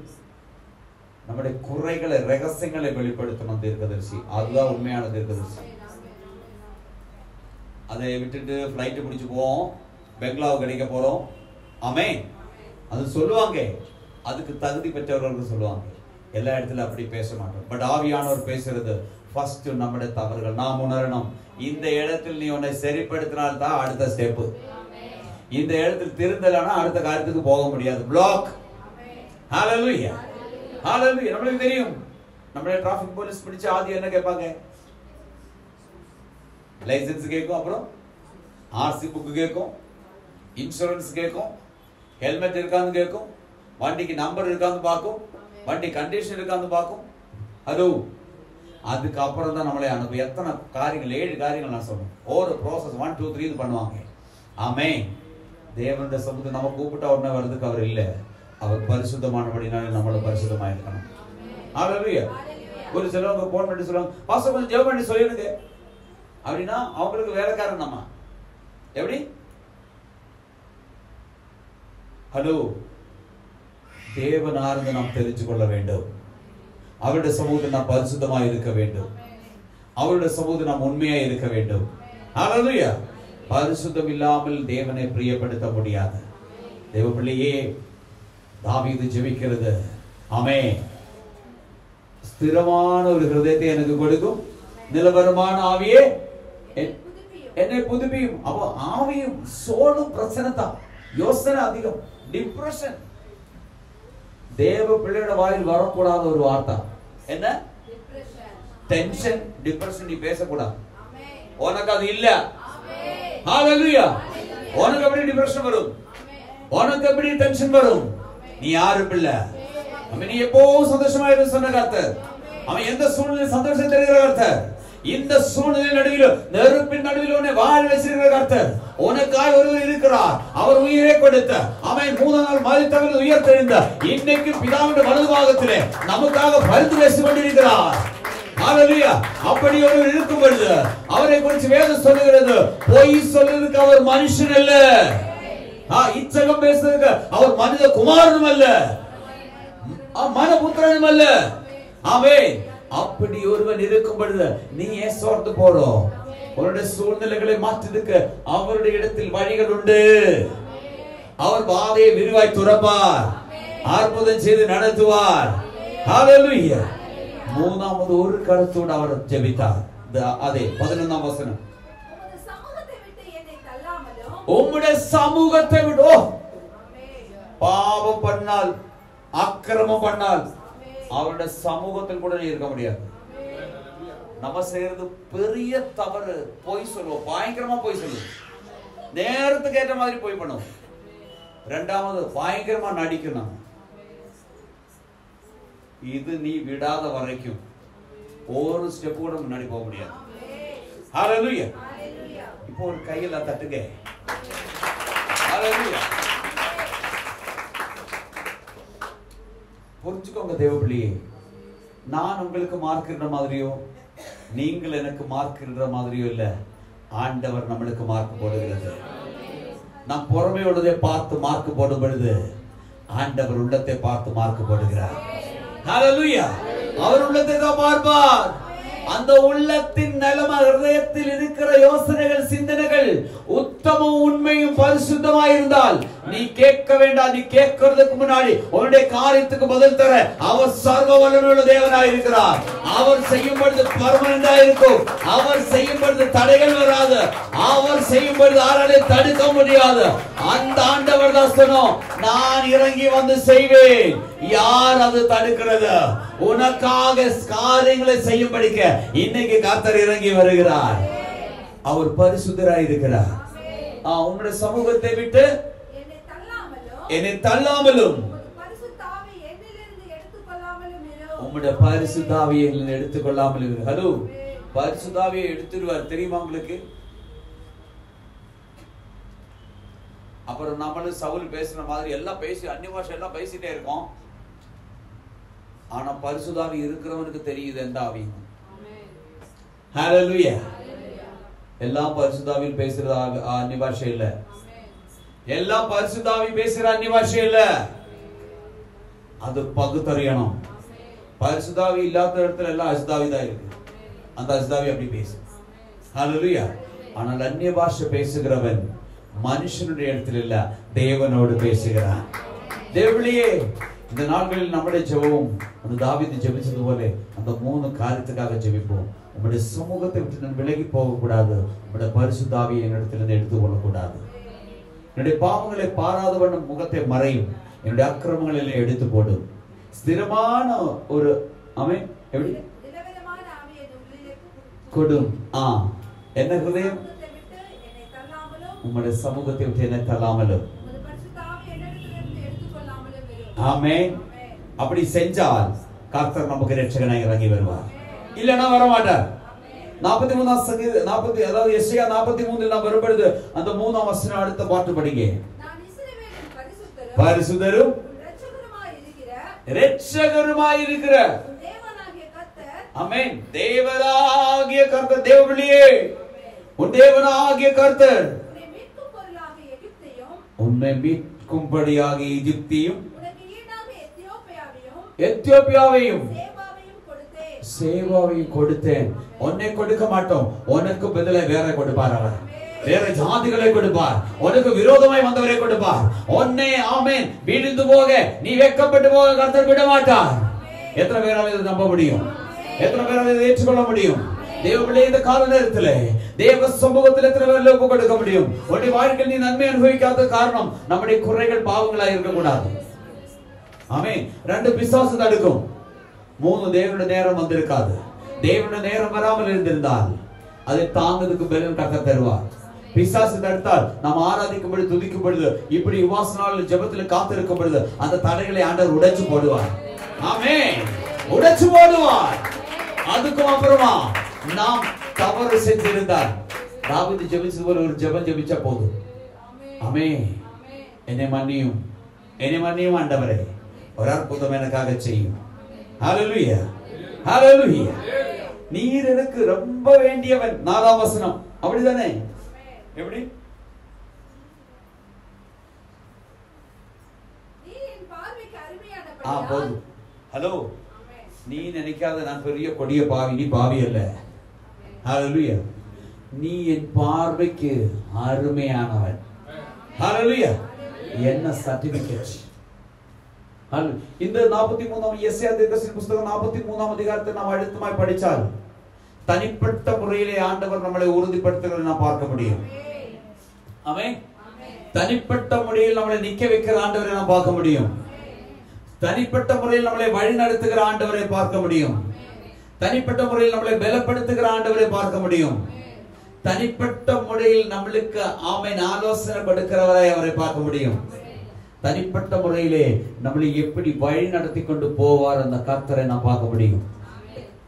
நம்முடைய குறைகளை ரகசியங்களை வெளிப்படுத்தணும் தீர்க்கதரிசி. அதுதான் உண்மையான தீர்க்கதரிசி. அதை விட்டுட்டு பிளைட் பிடிச்சு போவோம், பெங்களாவு கிடைக்க போறோம். ஆமென். அது சொல்லுவாங்க, அதுக்கு தகுதி பெற்றவர்கள் சொல்லுவாங்க. எல்லா இடத்துல அப்படி பேச மாட்டோம். பட் ஆவியானவர் பேசுறது ஃபர்ஸ்ட் நம்முடைய தவறுகள் நாம் உணரணும். இந்த இடத்தில் நீ உன்னை சரிப்படுத்தினால் தான் அடுத்த ஸ்டெப். இந்த இடத்தில் திருந்தலனா அடுத்த காரியத்துக்கு போக முடியாது. பிளாக். ஹல்லேலூயா. ஹல்லேலூயா. நமக்கு தெரியும், நம்மளே டிராஃபிக் போலீஸ் பிடிச்ச ஆதி என்ன கேட்பாங்க? லைசென்ஸ் கேட்கும், அப்புறம் ஆர்சி புக் கேட்கும், இன்சூரன்ஸ் கேட்கும், ஹெல்மெட் இருக்கான்னு கேட்கும், வண்டிக்கு நம்பர் இருக்கான்னு பார்க்கும், வண்டி கண்டிஷன் இருக்கான்னு பார்க்கும். ஹலோ, அதுக்கப்புறம் தான் நம்மளே அனுப்பும். எத்தனை காரியங்கள், 7 காரியங்கள் நான் சொன்னேன். ஒரு ப்ராசஸ் 1 2 3 பண்ணுவாங்க. ஆமென். தேவனுடைய சமூகத்தை நம்ம கூப்பிட்டா உடனே வர்றதுக்கு அவர் இல்லை. அவர் பரிசுத்தமானபடினாலே நம்மளும் பரிசுத்தமா இருக்கணும். ஹல்லேலூயா. ஒரு சிலவங்க போன் பண்ணி சொல்லுவாங்க, பாஸ்டர் கொஞ்சம் ஜெபம் பண்ணி சொல்லிடுங்க அப்படின்னா அவங்களுக்கு வேலைக்காரன் நம்ம எப்படி? ஹலோ, தேவனார்ந்து நாம் தெரிஞ்சு கொள்ள வேண்டும். அவருடைய சமூகத்தில் நாம் பரிசுத்தமா இருக்க வேண்டும். அவருடைய சமூகத்தில் நாம் உண்மையா இருக்க வேண்டும். ஹல்லேலூயா. பரிசுத்தம் இல்லாமல் தேவனை பிரியப்படுத்த முடியாது. தேவ பிள்ளையே, தாவீது ஜெபிக்கிறது, ஆமென், ஸ்திரமான ஒரு ஹிருதயத்தை எனக்கு கொடுக்கும், நிலவரமான ஆவியே என்னை புதுப்பியும். அப்போ ஆவியும் சோலும் பிரச்சனை தான், யோசனை அதிகம், டிப்ரெஷன். தேவ பிள்ளையோட வாயில் வரக்கூடாத ஒரு வார்த்தை என்ன? Tension, depression. நீ பேசக்கூடாது, உனக்கு அது இல்ல. ஹல்லேலூயா. உனக்கு எப்படி டிப்ரெஷன் வரும்? உனக்கு எப்படி டென்ஷன் வரும்? நீ யாரு பிள்ளை? நீ எப்பவும் சந்தோஷமா இரு சொன்ன கர்த்தர். அவன் எந்த சூழ்நிலை சந்தோஷம் தருகிற கர்த்தர். இந்த சூழ்நிலை நடுவில், நெருப்பின் நடுவில் உன்னை வாழ வச்சிருக்கிற கர்த்தர். உனக்காய் ஒருவர் இருக்கிறார். அவர் உயிரை கொடுத்த, அவன் 3 நாள் மரித்தவர்கள் உயிர் தெழுந்த, இன்னைக்கு பிதாவுடைய வலது பாகத்திலே நமக்காக பரிந்து பேசிக் கொண்டிருக்கிறார். ஹல்லேலூயா. அப்படி ஒருவர் இருக்கும் பொழுது அவரை குறித்து வேதம் சொல்லுகிறது, பொய் சொல்றதுக்கு அவர் மனுஷன் அல்ல, இச்சகம் பேசுறதுக்கு அவர் மனித குமாரனும் அல்ல, மனபுத்திரனும் அல்ல. ஆமென். அப்படி ஒருவன் இருக்கும் பொழுது நீ ஏன் சோர்ந்து போறோம்? உன்னுடைய சூழ்நிலைகளை மாற்றுவதற்கு அவருடைய இடத்தில் வழிகள் உண்டு. அவர் வாதையை விரிவாய் துறப்பார், அற்புதம் செய்து நடத்துவார். ஹல்லேலூயா. மூணாவது ஒரு கருத்தோடு அவர் ஜெபித்தார். அதே 11ஆம் வசனம், உம்முடைய சமூகத்தை விட்டு. பாவம் பண்ணால், அக்கிரமம் பண்ணால் அவருடைய சமூகத்தில் கூட இருக்க முடியாது. நம்ம செய்யறது பெரிய தவறு. போய் சொல்லுவோம், பயங்கரமா போய் சொல்லுவோம், நேரத்துக்கு ஏற்ற மாதிரி போய் பண்ணுவோம். இரண்டாவது பயங்கரமா நடிக்கணும். இது நீ விடாத வரைக்கும் ஒரு ஸ்டெப் கூட முன்னாடி போக முடியாது. ஹல்லேலூயா. இப்போ ஒரு கையில தட்டுங்க. ஹல்லேலூயா. புரிஞ்சுக்கோங்க தேவ பிள்ளையே, நான் உங்களுக்கு மார்க்கின்ற மாதிரியோ நீங்கள் எனக்கு மார்க்கின்ற மாதிரியோ இல்ல. ஆண்டவர் நம்மளுக்கு மார்க் போடுகிறது. நாம் புறமையுள்ளதை பார்த்து மார்க் போடும் பொழுது ஆண்டவர் உள்ளத்தை பார்த்து மார்க் போடுகிறார். ஹல்லேலூயா. அவர் உள்ளத்தை தான் பார்ப்பார். அந்த உள்ளத்தின் நிலைமை, ஹிருதயத்தில் இருக்கிற யோசனைகள், சிந்தனைகள் உத்தமம், உண்மையும் பரிசுத்தமாய் இருந்தால் நீ கேட்க வேண்டாம். நீ கேட்கிறதுக்கு முன்னாடி உன்னுடைய காரியத்துக்கு பதில் தர அவர் சர்வ வல்லமையுள்ள தேவனாய் இருக்கிறார். அவர் செய்யும் பொழுது பெர்மனண்டா இருக்கும். அவர் செய்யும் பொழுது தடைகள் வராது. அவர் செய்யும் பொழுது யாராலையும் தடுக்க முடியாது. அந்த ஆண்டவர் தான் சொன்னோம், நான் இறங்கி வந்து செய்வேன். யார் அது தடுக்கிறது? உனக்காக காரியங்களை செய்யும்படிக்க இன்னைக்கு கர்த்தர் இறங்கி வருகிறார். அவர் பரிசுத்தராய் இருக்கிறார். உன்னுடைய சமூகத்தை விட்டு என்னை தள்ளாமலும் உம்முடைய பரிசுத்த ஆவியை எடுத்துக்கொள்ளாமலும் இரு. ஹலோ, பரிசுத்த ஆவியை எடுத்துடுவார் தெரியுமா உங்களுக்கு? அப்புறம் நம்மளும் சவுல் பேசுற மாதிரி எல்லாம் பேசி அந்நிய பாஷை எல்லாம் பேசிட்டே இருக்கோம். ஆனா பரிசுத்த ஆவி இருக்கிறவனுக்கு தெரியுது எந்த ஆவி. ஹல்லேலூயா. எல்லாம் பரிசுத்த ஆவியில் பேசுற அந்நிய பாஷை இல்ல. எல்லாம் பரிசுத்த ஆவி பேசுற அந்நிய பாஷை இல்ல. அது பகுத்தறியணும். பரிசுத்த ஆவி இல்லாத இடத்துல எல்லாம் அசுத்தாவி தான் இருக்கு. அந்த அசுத்தாவி அப்படி பேசு. ஹல்லேலூயா. ஆனால் அந்நிய பாஷை பேசுகிறவன் மனுஷனுடைய இடத்துல இல்ல, தேவனோடு பேசுகிறான். தேவனியே, இந்த நாட்களில் நம்முடைய ஜெபம் அந்த தாவீது ஜெபிச்சது போல அந்த 3 காரியத்துக்காக ஜெபிப்போம். உங்களுடைய சமூகத்தை விட்டு நான் விலகி போக கூடாது. உங்களுடைய பரிசுத்த ஆவியை என்னிடத்திலிருந்து எடுத்துக்கொள்ள கூடாது. என்னுடைய பாவங்களை பாராதவன் முகத்தை மறையும், என்னுடைய அக்கிரமங்களை எடுத்து போடும். ஸ்திரமான ஒரு அமை எப்படி கொடும். என்ன ஹிருதயம்? உங்களுடைய சமூகத்தை விட்டு என்னை தள்ளாமலும். ஆமென். அப்படி செஞ்சால் கர்த்தர் நமக்கு இரட்சகனாய் இறங்கி வருவார். இல்லனா வர மாட்டார். 43ஆம் சங்கீதம் 40 அதாவது எசேயா 43 நாம் வரும்பொழுது அந்த 3ஆம் வசனம் அடுத்த பாட்டு படிங்க. பரிசுத்தரும் இரட்சகருமாயிருக்கிற ஆமென் தேவனாகிய கர்த்தர், தேவபிள்ளையே உன் தேவனாகிய கர்த்தர் உன்னை மீட்கும்படியாக எகிப்தையும் எத்தியோப்பியாவையும் சேவாவையும் கொடுத்தேன். உன்னை கொடுக்க மாட்டோம், உனக்கு பதிலா வேற கொடுப்பார். அவர் வேற ஜாதிகளை கொடுப்பார், உனக்கு விரோதமாய் வந்தவரை கொடுப்பார். உன்னை ஆமென் வீழ்ந்து போக, நீ வெட்கப்பட்டு போக கர்த்தர் விட மாட்டார். எத்தனை பேரால் இதை நம்ப முடியும்? எத்தனை பேரால் இதை ஏற்றுக்கொள்ள முடியும்? தேவபிள்ளை இந்த கால நேரத்தில் தேவ சமூகத்தில் எத்தனை பேர் ஒப்பு கொடுக்க முடியும்? உன்னுடைய வாழ்க்கையில் நீ நன்மை அனுபவிக்காத காரணம் நம்முடைய குறைகள் பாவங்களாக இருக்கக்கூடாது. ஆமென். 2 பிசாசு தடுக்கும், 3 தேவனுடைய நேரம் வந்திருக்காது. தேவனுடைய நேரம் வராமல் இருந்திருந்தால் அதை தாங்கிறதுக்கு பலன் கர்த்தர் தருவார். பிசாசு தடுத்தால் நாம் ஆராதிக்கும் பொழுது, துதிக்கும் பொழுது, இப்படி உபாசனாவில் ஜெபத்தில் காத்திருக்கும் பொழுது அந்த தடைகளை ஆண்டவர் உடைச்சு போடுவார். ஆமென், உடைச்சு போடுவார். அதுக்கும் அப்புறமா நாம் தவறு செஞ்சிருந்தால் தாவீது ஜெபிச்சது போல ஒரு ஜெபம் ஜெபிச்சா போதும். ஆமென், என்னை மன்னியும், என்னை மன்னியும் ஆண்டவரே, ஒரு அற்புதம் எனக்காக செய்யும். ஹல்லேலூயா, ஹல்லேலூயா. நீர் எனக்கு ரொம்ப வேண்டியவன். 4ஆம் வசனம் அப்படிதானே? எப்படி? போதும். ஹலோ, நீ நினைக்காத நான் பெரிய கொடிய பாவி, நீ பாவி அல்ல. ஹல்லேலூயா. நீ என் பார்வைக்கு அருமையானவன். ஹல்லேலூயா. என்ன சர்டிபிகேட்? இந்த 43ஆம் எஸ்ஐயா தீர்க்கதரிசி புத்தகம் 43ஆம் அதிகாரத்தை நாம் அழுத்தமாய் படிச்சால் தனிப்பட்ட முறையிலே ஆண்டவர் நம்மளை உறுதிப்படுத்துகிறதை நாம் பார்க்க முடியும். ஆமென். தனிப்பட்ட முறையில் நம்மளை நிக்க வைக்கிற ஆண்டவரை நாம் பார்க்க முடியும். தனிப்பட்ட முறையில் நம்மளை வழி நடத்துகிற ஆண்டவரை பார்க்க முடியும். தனிப்பட்ட முறையில் நம்மளை பலப்படுத்துகிற ஆண்டவரை பார்க்க முடியும். தனிப்பட்ட முறையில் நம்மளுக்கு ஆமென் ஆலோசனை கொடுக்கிறவரை அவரை பார்க்க முடியும். தனிப்பட்ட முறையிலே நம்மளை எப்படி வழி நடத்தி கொண்டு போவார் அந்த கர்த்தரை நாம் பார்க்க முடியும்.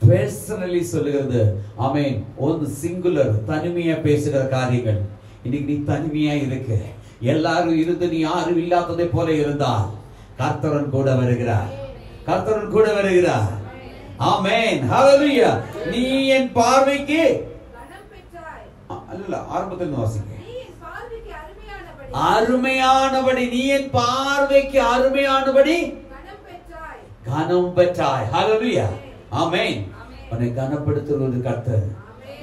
பர்சனலி சொல்லுகிறது. ஆமென். ஒரு சிங்குலர், தனிமையா பேசுகிற காரியங்கள். இன்னைக்கு நீ தனிமையா இருக்க, எல்லாரும் இருந்து நீ யாரும் இல்லாததை போல இருந்தால் கர்த்தரன் கூட வருகிறார். கர்த்தரன் கூட வருகிறார். ஆமென், ஹல்லேலூயா. நீ என் பார்வைக்கு அல்ல, ஆரம்பத்தில் வாசிங்க. அருமையானபடி, நீ என் பார்வைக்கு அருமையானபடி கனம் பெற்றாய். ஹல்லேலூயா, ஆமென். உன்னை கனப்படுத்துவது கர்த்தர்.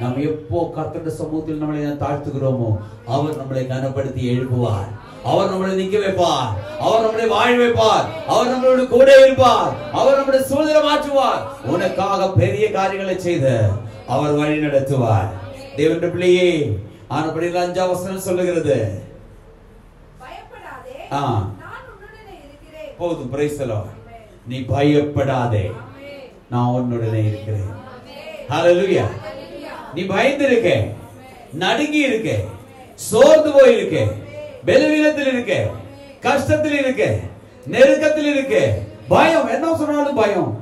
நாம் எப்போ கர்த்தருடைய சமூகத்தில் நம்மளை தாழ்த்துகிறோமோ அவர் நம்மளை கனப்படுத்தி எழுப்புவார். அவர் நம்மளை நிக்க வைப்பார். அவர் நம்மளை வாழ வைப்பார். அவர் நம்மளோட கூட இருப்பார். அவர் நம்முடைய சூழ்நிலை மாற்றுவார். உனக்காக பெரிய காரியங்களை செய்து அவர் வழி நடத்துவார். தேவனுடைய பிள்ளையே, ஆனபடி 5ஆம் வசனம் சொல்லுகிறது, போதும். Price the Lord. நீ பயப்படாதே, நான் உன்னுடனே இருக்கிறேன். ஹல்லேலூயா. நீ பயந்து இருக்க, நடுங்கி இருக்க, சோர்ந்து போய் இருக்க, பலவீனத்தில் இருக்க, கஷ்டத்தில் இருக்க, நெருக்கத்தில் இருக்க, பயம், என்ன சொன்னாலும் பயம்.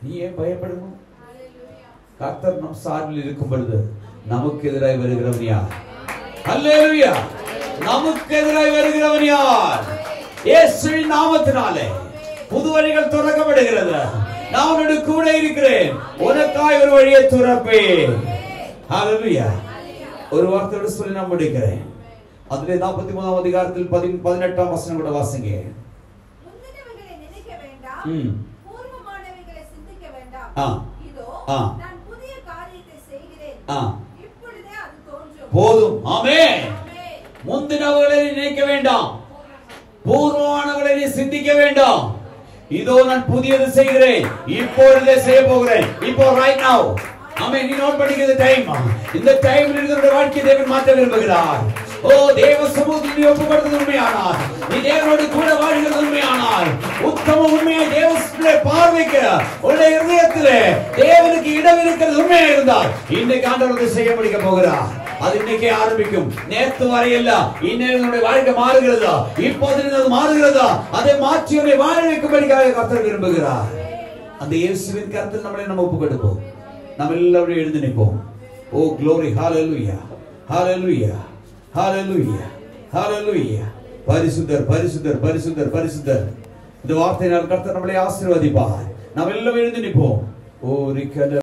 நீ ஏன் பயப்படணும்? கர்த்தர் நம் சார்பில் இருக்கும் பொழுது நமக்கு எதிராய் வருகிறவன் யார்? ஹல்லேலூயா. நமக்கு எதிராய் வருகிறவன் யார்? இயேசுவின் நாமத்தினாலே புது வழிகள் திறக்கப்படுகிறது. நான் உன்னோடு கூட இருக்கிறேன், உனக்காய் ஒரு வழியை திறப்பேன். ஹல்லேலூயா. ஒரு வார்த்தையோடு சொல்லி நான் முடிக்கிறேன். அதிலே 43ஆம் அதிகாரத்தில் 18ஆம் வசனம் கூட வாசிங்க. முந்தினவைகளை நினைக்க வேண்டாம், பூர்வமானவைகளை சிந்திக்க வேண்டாம். இதோ நான் புதிய காரியத்தை செய்கிறேன், இப்பொழுதே அது தோன்றும். போதும். ஆமென். முந்தினவைகளை நினைக்க வேண்டாம், பூர்வமானவைகளை சிந்திக்க வேண்டாம். இதோ நான் புதியது செய்கிறேன், இப்பொழுதே செய்ய போகிறேன். இப்போ ரைட் நவ. ஆமென். நீ நோட் பண்ணிக்கிற டைம். இந்த டைம்ல இருக்கிற வாழ்க்கை தேவன் மாற்ற விரும்புகிறார். ஓ, தேவ சமூகத்தில் நீ ஒப்புக்கொடுத்தது உண்மையானால், நீ தேவனோடு கூட வாழ்கிறது உண்மையானால், உத்தம உண்மையை தேவனுடைய பார்வைக்கு உன்னுடைய இதயத்திலே தேவனுக்கு இடம் இருக்கிறது உண்மையா இருந்தால் இன்னைக்கு ஆண்டவர் செய்ய முடிக்க போகிறார். அது இன்னைக்கே ஆரம்பிக்கும். நேற்று வரையில்ல, இன்னைக்கு வாழ்க்கை மாறுகிறதா, இப்போது மாறுகிறதா, அதை மாற்றி உன்னை வாழ வைக்கும்படியாக கர்த்தர் விரும்புகிறார். அந்த இயேசுவின் கருத்தில் நம்மளை நம்ம ஒப்பு கொடுப்போம். நம்ம எல்லாரும் எழுந்து நிற்போம். ஓ glory, hallelujah, hallelujah, hallelujah, hallelujah. பரிசுத்தர், பரிசுத்தர், பரிசுத்தர், பரிசுத்தர். இந்த வார்த்தையினால் கர்த்தர் நம்மளை ஆசீர்வதிப்பார். நாம் எல்லாம் எழுந்து நிற்போம்.